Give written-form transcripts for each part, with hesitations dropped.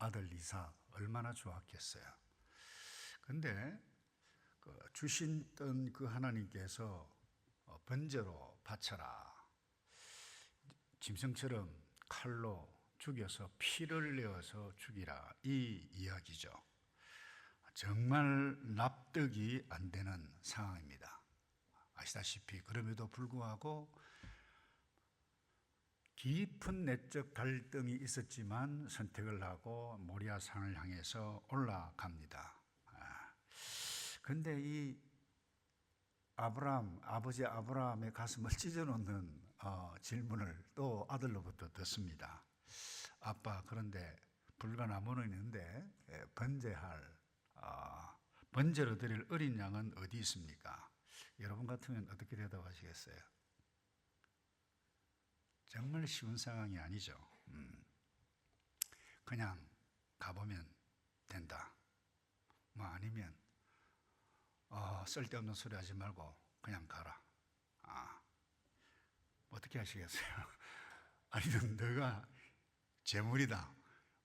아들 이삭 얼마나 좋았겠어요. 근데 주신 그 하나님께서 번제로 바쳐라, 짐승처럼 칼로 죽여서 피를 내어서 죽이라, 이 이야기죠. 정말 납득이 안 되는 상황입니다. 아시다시피 그럼에도 불구하고 깊은 내적 갈등이 있었지만 선택을 하고 모리아산을 향해서 올라갑니다. 그런데 이 아버지 아브라함의 가슴을 찢어놓는 질문을 또 아들로부터 듣습니다. 아빠, 그런데 불가나무는 있는데 번제로 드릴 어린 양은 어디 있습니까? 여러분 같으면 어떻게 대답하시겠어요? 정말 쉬운 상황이 아니죠. 그냥 가보면 된다. 뭐 아니면 쓸데없는 소리 하지 말고 그냥 가라. 어떻게 하시겠어요? 아니면 너가 재물이다,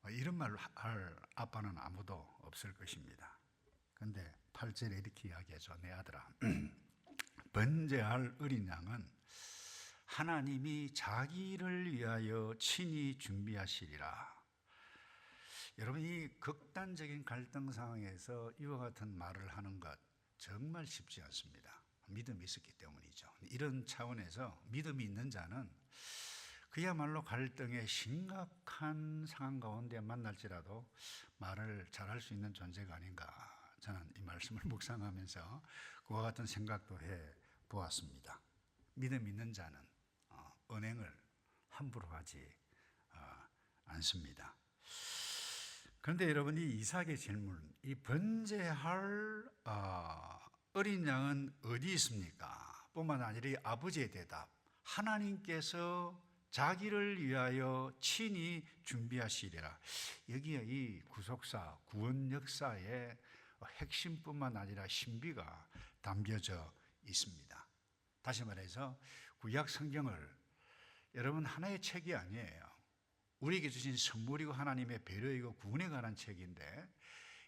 이런 말을 할 아빠는 아무도 없을 것입니다. 그런데 8절에 이렇게 이야기하죠. 내 아들아, 번제할 어린 양은 하나님이 자기를 위하여 친히 준비하시리라. 여러분, 이 극단적인 갈등 상황에서 이와 같은 말을 하는 것 정말 쉽지 않습니다. 믿음이 있었기 때문이죠. 이런 차원에서 믿음이 있는 자는 그야말로 갈등의 심각한 상황 가운데 만날지라도 말을 잘할 수 있는 존재가 아닌가, 저는 이 말씀을 묵상하면서 그와 같은 생각도 해 보았습니다. 믿음 있는 자는 언행을 함부로 하지 않습니다. 그런데 여러분, 이 이삭의 질문, 이 번제할 어린 양은 어디 있습니까? 뿐만 아니라 이 아버지의 대답, 하나님께서 자기를 위하여 친히 준비하시리라. 여기에 이 구속사, 구원 역사의 핵심뿐만 아니라 신비가 담겨져 있습니다. 다시 말해서 구약 성경을 여러분 하나의 책이 아니에요. 우리에게 주신 선물이고 하나님의 배려이고 구원에 관한 책인데,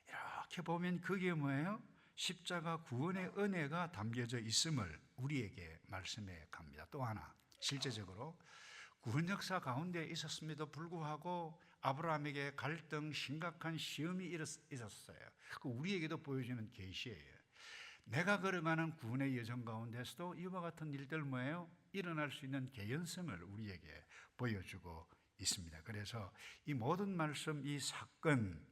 이렇게 보면 그게 뭐예요? 십자가 구원의 은혜가 담겨져 있음을 우리에게 말씀해 갑니다. 또 하나, 실제적으로 구원 역사 가운데 있었음에도 불구하고 아브라함에게 갈등, 심각한 시험이 있었어요. 우리에게도 보여주는 계시예요. 내가 걸어가는 구원의 여정 가운데서도 이와 같은 일들 뭐예요? 일어날 수 있는 개연성을 우리에게 보여주고 있습니다. 그래서 이 모든 말씀, 이 사건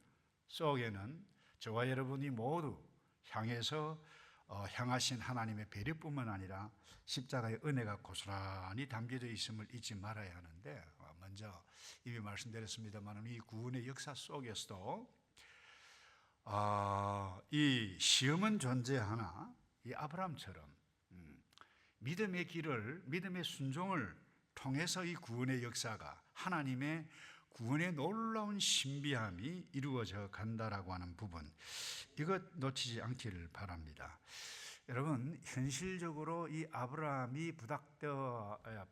속에는 저와 여러분이 모두 향하신 하나님의 배려뿐만 아니라 십자가의 은혜가 고스란히 담겨져 있음을 잊지 말아야 하는데, 먼저 이미 말씀드렸습니다만 이 구원의 역사 속에서도 이 시험은 존재하나 이 아브라함처럼 믿음의 길을, 믿음의 순종을 통해서 이 구원의 역사가, 하나님의 구원의 놀라운 신비함이 이루어져 간다라고 하는 부분, 이것 놓치지 않기를 바랍니다. 여러분, 현실적으로 이 아브라함이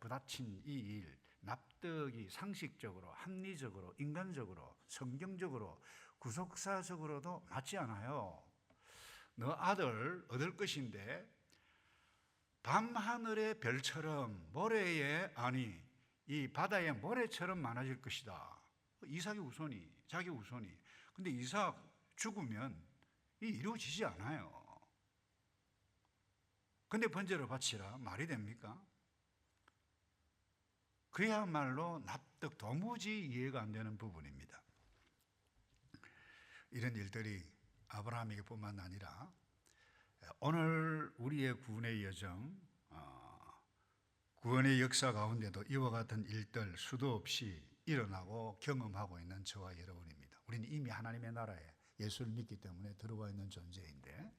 부닥친 이 일, 납득이 상식적으로, 합리적으로, 인간적으로, 성경적으로, 구속사적으로도 맞지 않아요. 너 아들 얻을 것인데 밤하늘의 별처럼 이 바다의 모래처럼 많아질 것이다. 이삭이 우선이, 자기 우선이. 근데 이삭 죽으면 이루어지지 않아요. 근데 번제로 바치라, 말이 됩니까? 그야말로 납득, 도무지 이해가 안 되는 부분입니다. 이런 일들이 아브라함에게 뿐만 아니라 오늘 우리의 구원의 여정, 구원의 역사 가운데도 이와 같은 일들 수도 없이 일어나고 경험하고 있는 저와 여러분입니다. 우리는 이미 하나님의 나라에 예수를 믿기 때문에 들어와 있는 존재인데,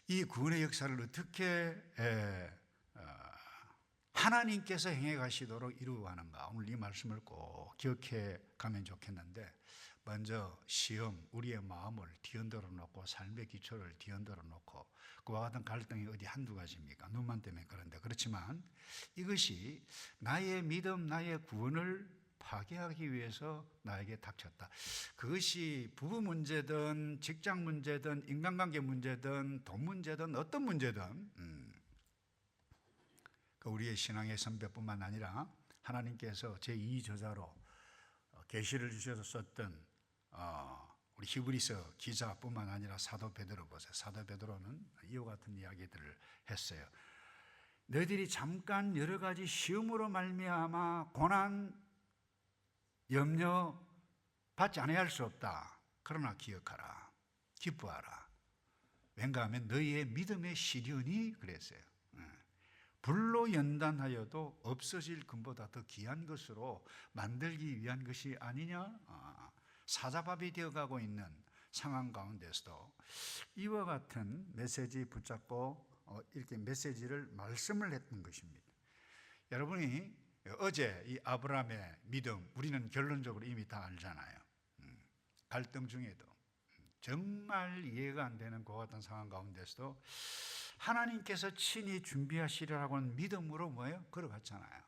이 구원의 역사를 어떻게 하나님께서 행해 가시도록 이루어가는가, 오늘 이 말씀을 꼭 기억해 가면 좋겠는데, 먼저 시험, 우리의 마음을 뒤흔들어 놓고 삶의 기초를 뒤흔들어 놓고 그와 같은 갈등이 어디 한두 가지입니까? 눈만 때문에 그런데, 그렇지만 이것이 나의 믿음, 나의 구원을 파괴하기 위해서 나에게 닥쳤다. 그것이 부부 문제든 직장 문제든 인간관계 문제든 돈 문제든 어떤 문제든 우리의 신앙의 선배뿐만 아니라 하나님께서 제2저자로 계시를 주셔서 썼던 우리 히브리서 기자뿐만 아니라 사도 베드로 보세요. 사도 베드로는 이와 같은 이야기들을 했어요. 너희들이 잠깐 여러 가지 시험으로 말미암아 고난, 염려 받지 아니할 수 없다. 그러나 기억하라. 기뻐하라. 왠가 하면 너희의 믿음의 시련이 그랬어요. 불로 연단하여도 없어질 금보다 더 귀한 것으로 만들기 위한 것이 아니냐? 사자밥이 되어가고 있는 상황 가운데서도 이와 같은 메시지 붙잡고 이렇게 메시지를 말씀을 했던 것입니다. 여러분이 어제 이 아브라함의 믿음 우리는 결론적으로 이미 다 알잖아요. 갈등 중에도 정말 이해가 안 되는 그 같은 상황 가운데서도 하나님께서 친히 준비하시리라고 하는 믿음으로 뭐예요? 걸어갔잖아요.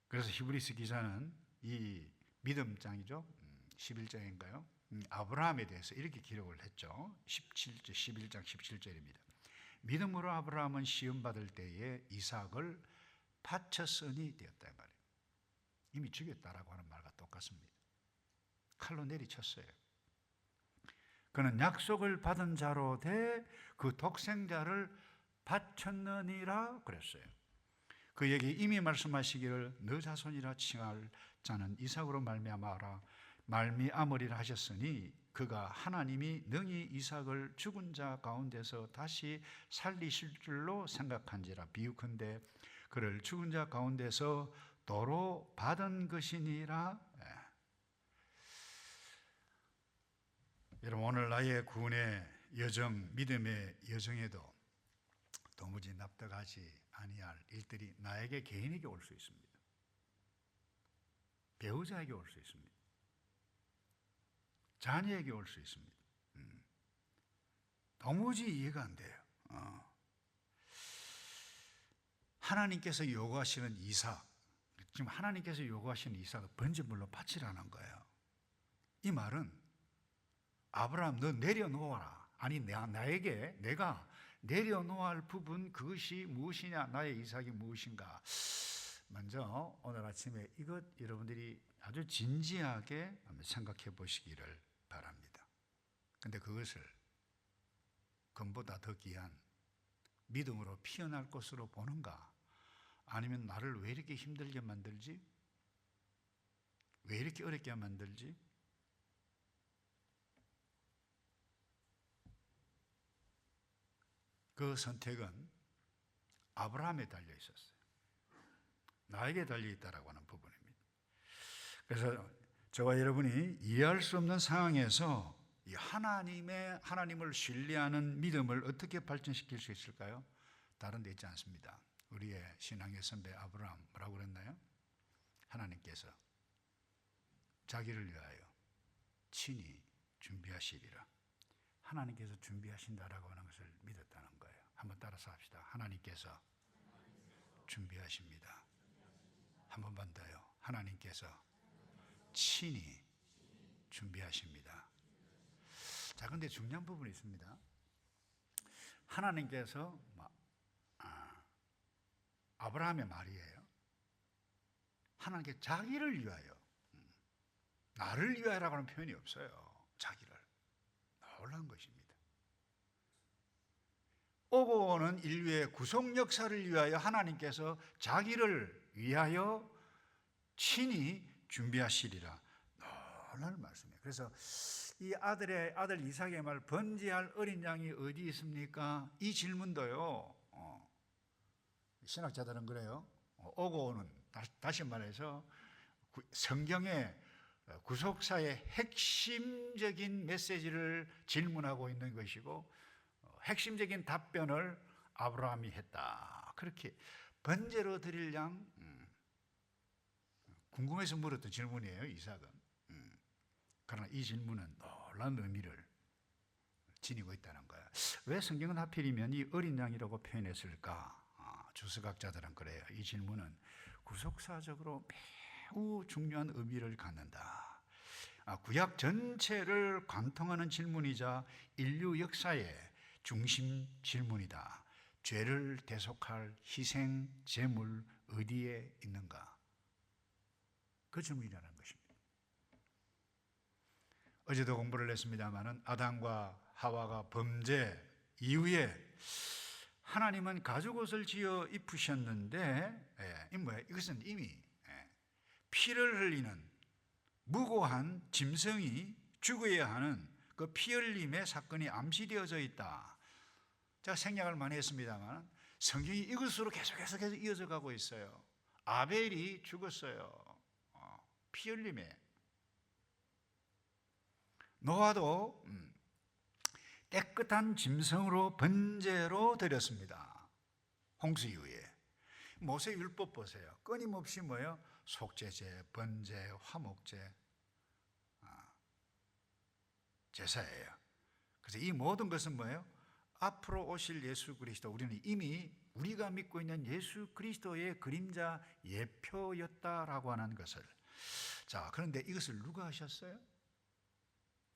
그래서 히브리서 기자는 이 믿음장이죠. 11장인가요? 아브라함에 대해서 이렇게 기록을 했죠. 11장 17절입니다. 믿음으로 아브라함은 시험받을 때에 이삭을 바쳤으니 되었다 말이에요. 이미 죽였다라고 하는 말과 똑같습니다. 칼로 내리쳤어요. 그는 약속을 받은 자로 돼 그 독생자를 바쳤느니라 그랬어요. 그에게 이미 말씀하시기를 너 자손이라 칭할 자는 이삭으로 말미암으리라 하셨으니 그가 하나님이 능히 이삭을 죽은 자 가운데서 다시 살리실 줄로 생각한지라. 비유컨대 그를 죽은 자 가운데서 도로 받은 것이니라. 여러분, 오늘 나의 구원의 여정, 믿음의 여정에도 도무지 납득하지 아니할 일들이 나에게 개인에게 올 수 있습니다. 배우자에게 올 수 있습니다. 자녀에게 올 수 있습니다. 도무지 이해가 안 돼요. 하나님께서 요구하시는 이삭, 지금 하나님께서 요구하시는 이삭을 번제물로 바치라는 거예요. 이 말은 아브라함 너 내려놓아라. 아니 나에게 내가 내려놓을 부분 그것이 무엇이냐? 나의 이삭이 무엇인가? 먼저 오늘 아침에 이것 여러분들이 아주 진지하게 생각해 보시기를 바랍니다. 그런데 그것을 금보다 더 귀한 믿음으로 피어날 것으로 보는가? 아니면 나를 왜 이렇게 힘들게 만들지? 왜 이렇게 어렵게 만들지? 그 선택은 아브라함에 달려 있었어요. 나에게 달려 있다라고 하는 부분입니다. 그래서 저와 여러분이 이해할 수 없는 상황에서 이 하나님을 신뢰하는 믿음을 어떻게 발전시킬 수 있을까요? 다른 데 있지 않습니다. 우리의 신앙의 선배 아브라함 뭐라고 그랬나요? 하나님께서 자기를 위하여 친히 준비하시리라. 하나님께서 준비하신다라고 하는 것을 믿었다는 거예요. 한번 따라서 합시다. 하나님께서 준비하십니다. 한 번만 더요. 하나님께서 친히 준비하십니다. 자, 그런데 중요한 부분이 있습니다. 하나님께서 아브라함의 말이에요. 하나님께 자기를 위하여, 나를 위하여라고 하는 표현이 없어요. 자기를. 놀라운 것입니다. 오고 오는 인류의 구속 역사를 위하여 하나님께서 자기를 위하여 친히 준비하시리라. 놀라운 말씀이에요. 그래서 이 아들 이삭의 말 번제할 어린 양이 어디 있습니까? 이 질문도요. 신학자들은 그래요. 오고 오는, 다시 말해서 성경의 구속사의 핵심적인 메시지를 질문하고 있는 것이고 핵심적인 답변을 아브라함이 했다. 그렇게 번제로 드릴 양, 궁금해서 물었던 질문이에요. 이삭은. 그러나 이 질문은 놀라운 의미를 지니고 있다는 거예요. 왜 성경은 하필이면 이 어린 양이라고 표현했을까? 주석학자들은 그래요. 이 질문은 구속사적으로 매우 중요한 의미를 갖는다. 구약 전체를 관통하는 질문이자 인류 역사의 중심 질문이다. 죄를 대속할 희생 제물 어디에 있는가? 그 질문이라는 것입니다. 어제도 공부를 했습니다마는 아담과 하와가 범죄 이후에 하나님은 가죽옷을 지어 입으셨는데 이것은 이미 피를 흘리는 무고한 짐승이 죽어야 하는 그 피 흘림의 사건이 암시되어져 있다. 제가 생략을 많이 했습니다만 성경이 이것으로 계속해서 이어져 가고 있어요. 아벨이 죽었어요. 피 흘림에. 노아도 깨끗한 짐승으로 번제로 드렸습니다. 홍수 이후에. 모세 율법 보세요. 끊임없이 뭐예요? 속죄제, 번제, 화목제, 제사예요. 그래서 이 모든 것은 뭐예요? 앞으로 오실 예수 그리스도, 우리는 이미 우리가 믿고 있는 예수 그리스도의 그림자 예표였다라고 하는 것을. 자, 그런데 이것을 누가 하셨어요?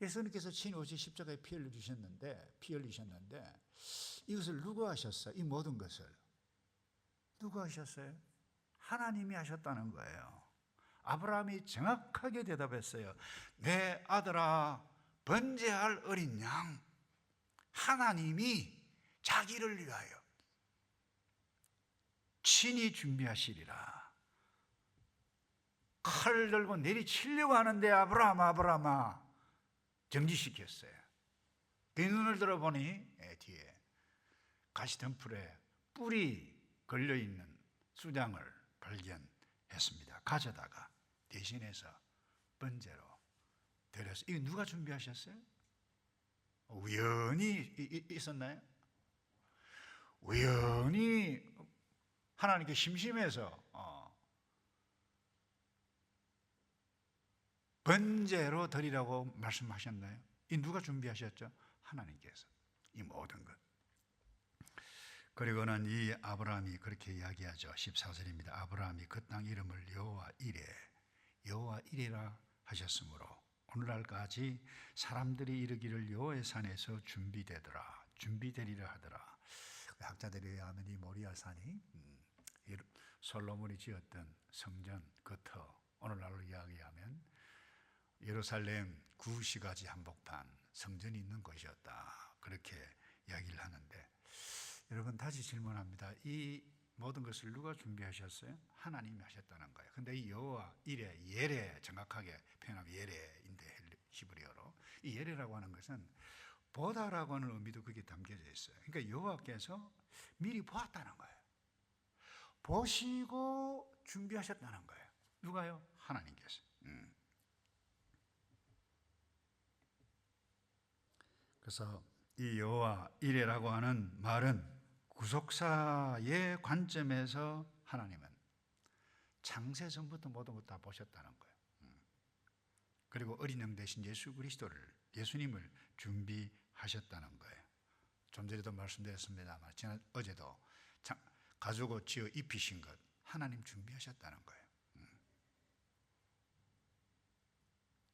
예수님께서 친히 오시 십자가에 피 흘리셨는데 이것을 누가 하셨어요? 이 모든 것을 누가 하셨어요? 하나님이 하셨다는 거예요. 아브라함이 정확하게 대답했어요. 내 아들아, 번제할 어린 양 하나님이 자기를 위하여 친히 준비하시리라. 칼을 들고 내리치려고 하는데 아브라함아 정지시켰어요. 그 눈을 들어보니 뒤에 가시덤불에 뿔이 걸려있는 수장을 발견했습니다. 가져다가 대신해서 번제로 드렸어요. 이거 누가 준비하셨어요? 우연히 있었나요? 우연히 하나님께 심심해서 번제로 드리라고 말씀하셨나요? 이 누가 준비하셨죠? 하나님께서 이 모든 것. 그리고는 이 아브라함이 그렇게 이야기하죠. 14절입니다. 아브라함이 그 땅 이름을 여호와 이레라 하셨으므로 오늘날까지 사람들이 이르기를 여호와의 산에서 준비되리라 하더라. 학자들에 의하면 이 모리아 산이 솔로몬이 지었던 성전 그 터, 오늘날로 이야기하면 예루살렘 구시가지 한복판 성전이 있는 곳이었다. 그렇게 이야기를 하는데, 여러분 다시 질문합니다. 이 모든 것을 누가 준비하셨어요? 하나님이 하셨다는 거예요. 근데 이 여호와 예레 정확하게 표현하면 예레인데 히브리어로 이 예레라고 하는 것은 보다라고 하는 의미도 거기에 담겨져 있어요. 그러니까 여호와께서 미리 보았다는 거예요. 보시고 준비하셨다는 거예요. 누가요? 하나님께서. 그래서 이 여호와 이레라고 하는 말은 구속사의 관점에서 하나님은 창세 전부터 모든 것 다 보셨다는 거예요. 그리고 어린 양 대신 예수님을 준비하셨다는 거예요. 좀 전에도 말씀드렸습니다만 어제도 가죽옷 지어 입히신 것 하나님 준비하셨다는 거예요.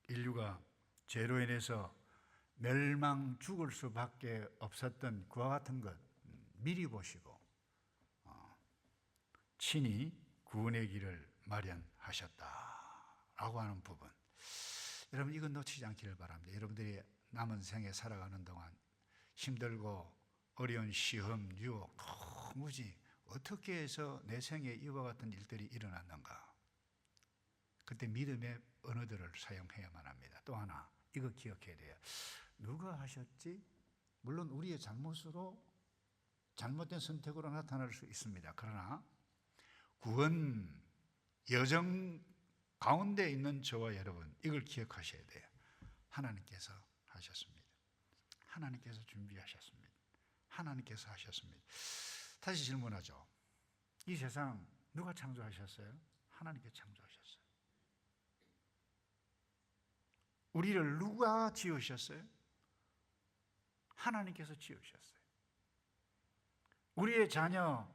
인류가 죄로 인해서 멸망 죽을 수밖에 없었던 그와 같은 것 미리 보시고 친히 구원의 길을 마련하셨다라고 하는 부분, 여러분 이건 놓치지 않기를 바랍니다. 여러분들이 남은 생에 살아가는 동안 힘들고 어려운 시험, 유혹 도무지 어떻게 해서 내 생에 이와 같은 일들이 일어났는가, 그때 믿음의 언어들을 사용해야만 합니다. 또 하나 이거 기억해야 돼요. 누가 하셨지? 물론 우리의 잘못으로 잘못된 선택으로 나타날 수 있습니다. 그러나 구원 여정 가운데 있는 저와 여러분 이걸 기억하셔야 돼요. 하나님께서 하셨습니다. 하나님께서 준비하셨습니다. 하나님께서 하셨습니다. 다시 질문하죠. 이 세상 누가 창조하셨어요? 하나님께서 창조하셨어요. 우리를 누가 지으셨어요? 하나님께서 지으셨어요. 우리의 자녀,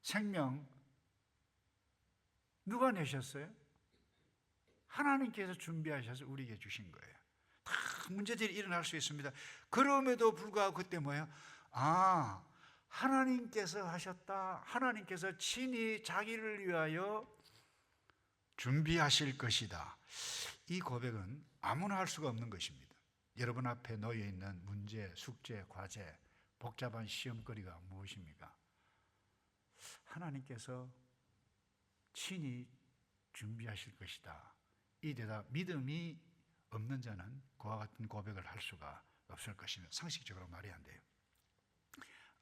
생명, 누가 내셨어요? 하나님께서 준비하셔서 우리에게 주신 거예요. 다 문제들이 일어날 수 있습니다. 그럼에도 불구하고 그때 뭐예요? 하나님께서 하셨다. 하나님께서 친히 자기를 위하여 준비하실 것이다. 이 고백은 아무나 할 수가 없는 것입니다. 여러분 앞에 놓여 있는 문제, 숙제, 과제, 복잡한 시험거리가 무엇입니까? 하나님께서 친히 준비하실 것이다. 이 대답, 믿음이 없는 자는 그와 같은 고백을 할 수가 없을 것입니다. 상식적으로 말이 안 돼요.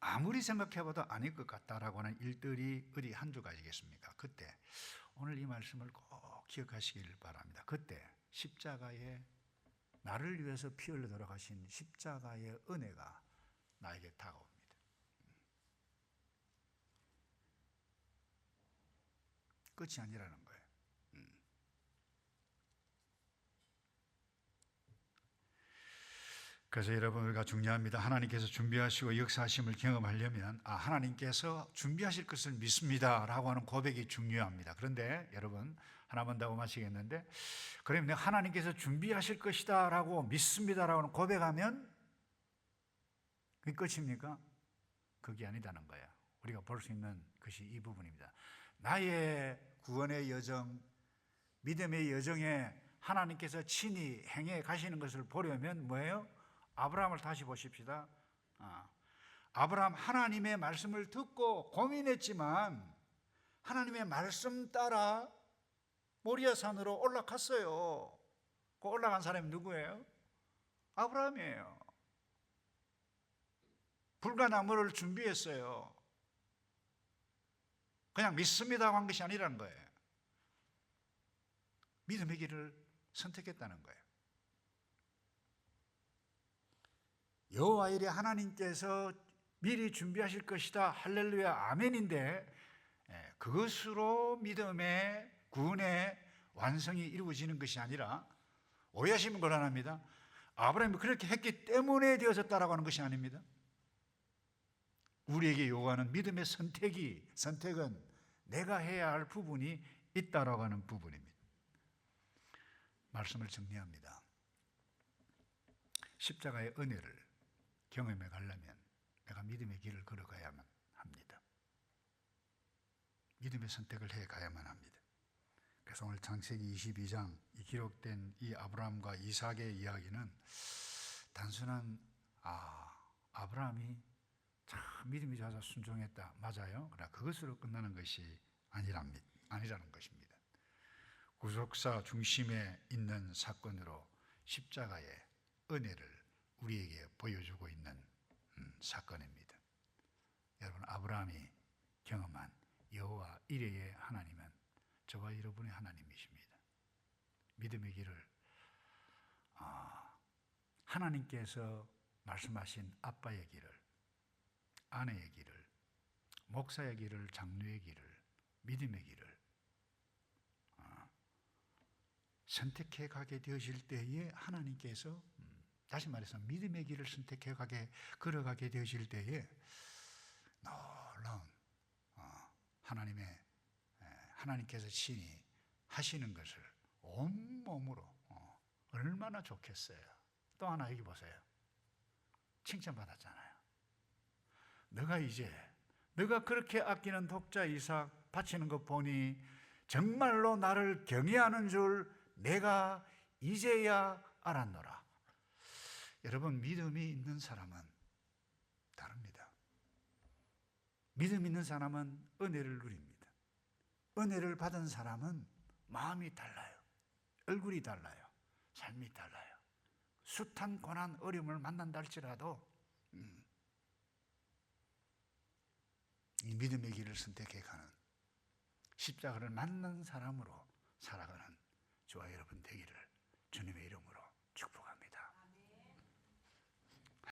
아무리 생각해봐도 아닐 것 같다라고 하는 일들이 어디 한두 가지겠습니까? 그때 오늘 이 말씀을 꼭 기억하시길 바랍니다. 그때 십자가에 나를 위해서 피 흘려 돌아가신 십자가의 은혜가 나에게 다가옵니다. 끝이 아니라는 거예요. 그래서 여러분, 우리가 중요합니다. 하나님께서 준비하시고 역사하심을 경험하려면 하나님께서 준비하실 것을 믿습니다 라고 하는 고백이 중요합니다. 그런데 여러분, 하나만 더 마치겠는데, 그러면 내가 하나님께서 준비하실 것이다 라고 믿습니다 라고 하는 고백하면 그게 끝입니까? 그게 아니다는 거예요. 우리가 볼 수 있는 것이 이 부분입니다. 나의 구원의 여정, 믿음의 여정에 하나님께서 친히 행해 가시는 것을 보려면 뭐예요? 아브라함을 다시 보십시다. 아브라함 하나님의 말씀을 듣고 고민했지만 하나님의 말씀 따라 모리아산으로 올라갔어요. 그 올라간 사람이 누구예요? 아브라함이에요. 불과 나무를 준비했어요. 그냥 믿습니다 한 것이 아니라는 거예요. 믿음의 길을 선택했다는 거예요. 여호와 이레 하나님께서 미리 준비하실 것이다. 할렐루야 아멘인데 그것으로 믿음의 구원의 완성이 이루어지는 것이 아니라 오해하시면 곤란합니다. 아브라함이 그렇게 했기 때문에 되어졌다라고 하는 것이 아닙니다. 우리에게 요구하는 믿음의 선택은 내가 해야 할 부분이 있다라고 하는 부분입니다. 말씀을 정리합니다. 십자가의 은혜를 경험해 가려면 내가 믿음의 길을 걸어가야만 합니다. 믿음의 선택을 해 가야만 합니다. 그래서 오늘 창세기 22장 이 기록된 이 아브라함과 이삭의 이야기는 단순한 아브라함이 참 믿음이 좋아서 순종했다, 맞아요. 그러나 그것으로 끝나는 것이 아니라는 것입니다. 구속사 중심에 있는 사건으로 십자가의 은혜를 우리에게 보여주고 있는 사건입니다. 여러분, 아브라함이 경험한 여호와 이레의 하나님은 저와 여러분의 하나님이십니다. 믿음의 길을 하나님께서 말씀하신 아빠의 길을, 아내의 길을, 목사의 길을, 장로의 길을, 믿음의 길을 선택해 가게 되어질 때에 하나님께서 다시 말해서 믿음의 길을 선택해 걸어가게 되어질 때에 놀라운 하나님께서 친히 하시는 것을 온몸으로 얼마나 좋겠어요. 또 하나 여기 보세요. 칭찬받았잖아요. 너가 그렇게 아끼는 독자 이삭 바치는 것 보니 정말로 나를 경외하는 줄 내가 이제야 알았노라. 여러분, 믿음이 있는 사람은 다릅니다. 믿음 있는 사람은 은혜를 누립니다. 은혜를 받은 사람은 마음이 달라요. 얼굴이 달라요. 삶이 달라요. 숱한 고난, 어려움을 만난다 할지라도 이 믿음의 길을 선택해 가는, 십자가를 만난 사람으로 살아가는 저와 여러분 되기를 주님의 이름으로